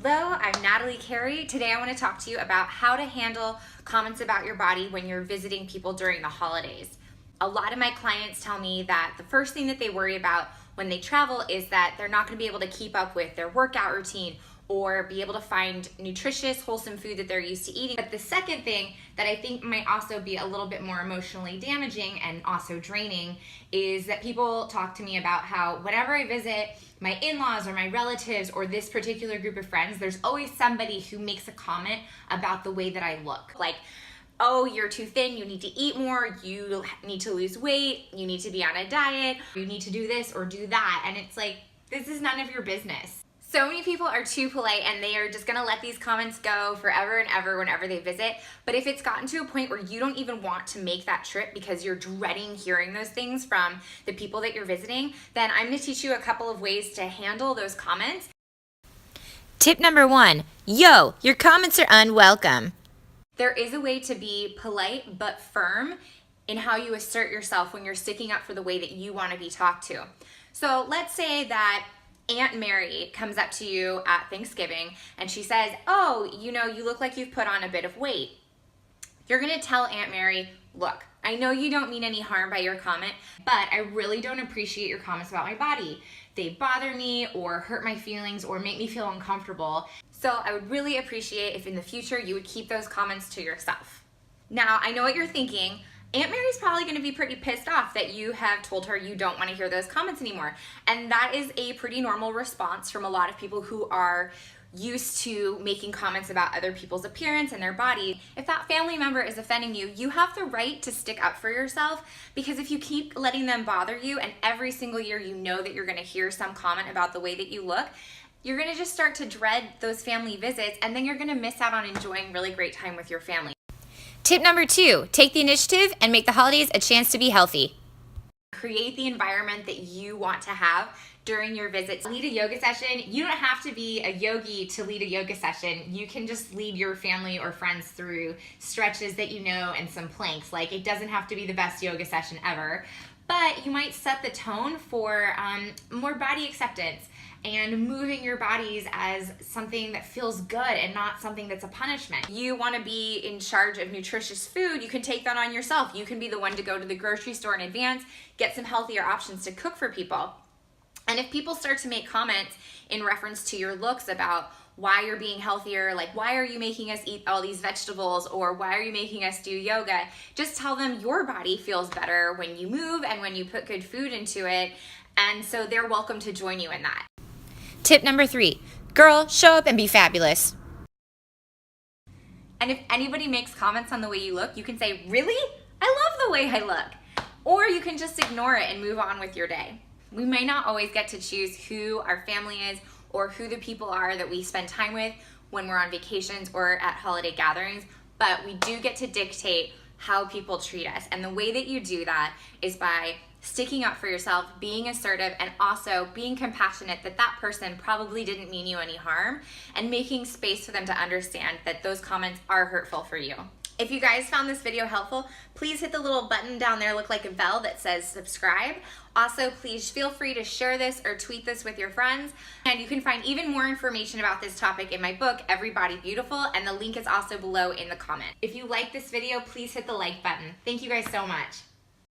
Hello, I'm Natalie Carey. Today I want to talk to you about how to handle comments about your body when you're visiting people during the holidays. A lot of my clients tell me that the first thing that they worry about when they travel is that they're not going to be able to keep up with their workout routine or be able to find nutritious, wholesome food that they're used to eating. But the second thing that I think might also be a little bit more emotionally damaging and also draining is that people talk to me about how whenever I visit my in-laws or my relatives or this particular group of friends, there's always somebody who makes a comment about the way that I look. Like, oh, you're too thin, you need to eat more, you need to lose weight, you need to be on a diet, you need to do this or do that. And it's like, this is none of your business. So many people are too polite and they are just gonna let these comments go forever and ever whenever they visit. But if it's gotten to a point where you don't even want to make that trip because you're dreading hearing those things from the people that you're visiting, then I'm gonna teach you a couple of ways to handle those comments. Tip number 1, yo, your comments are unwelcome. There is a way to be polite but firm in how you assert yourself when you're sticking up for the way that you wanna be talked to. So let's say that Aunt Mary comes up to you at Thanksgiving and she says, oh, you look like you've put on a bit of weight. You're gonna tell Aunt Mary, look, I know you don't mean any harm by your comment, but I really don't appreciate your comments about my body. They bother me or hurt my feelings or make me feel uncomfortable. So I would really appreciate if in the future you would keep those comments to yourself. Now, I know what you're thinking. Aunt Mary's probably gonna be pretty pissed off that you have told her you don't wanna hear those comments anymore. And that is a pretty normal response from a lot of people who are used to making comments about other people's appearance and their body. If that family member is offending you, you have the right to stick up for yourself, because if you keep letting them bother you and every single year you know that you're gonna hear some comment about the way that you look, you're gonna just start to dread those family visits, and then you're gonna miss out on enjoying really great time with your family. Tip number 2, take the initiative and make the holidays a chance to be healthy. Create the environment that you want to have during your visits. Lead a yoga session. You don't have to be a yogi to lead a yoga session. You can just lead your family or friends through stretches that you know and some planks. Like, it doesn't have to be the best yoga session ever, but you might set the tone for more body acceptance and moving your bodies as something that feels good and not something that's a punishment. You want to be in charge of nutritious food, you can take that on yourself. You can be the one to go to the grocery store in advance, get some healthier options to cook for people. And if people start to make comments in reference to your looks about why you're being healthier, like why are you making us eat all these vegetables, or why are you making us do yoga, just tell them your body feels better when you move and when you put good food into it, and so they're welcome to join you in that. Tip number 3, girl, show up and be fabulous. And if anybody makes comments on the way you look, you can say, really? I love the way I look. Or you can just ignore it and move on with your day. We may not always get to choose who our family is or who the people are that we spend time with when we're on vacations or at holiday gatherings, but we do get to dictate how people treat us. And the way that you do that is by sticking up for yourself, being assertive, and also being compassionate that that person probably didn't mean you any harm, and making space for them to understand that those comments are hurtful for you. If you guys found this video helpful, please hit the little button down there, look like a bell, that says subscribe. Also, please feel free to share this or tweet this with your friends. And you can find even more information about this topic in my book, Everybody Beautiful, and the link is also below in the comment. If you like this video, please hit the like button. Thank you guys so much.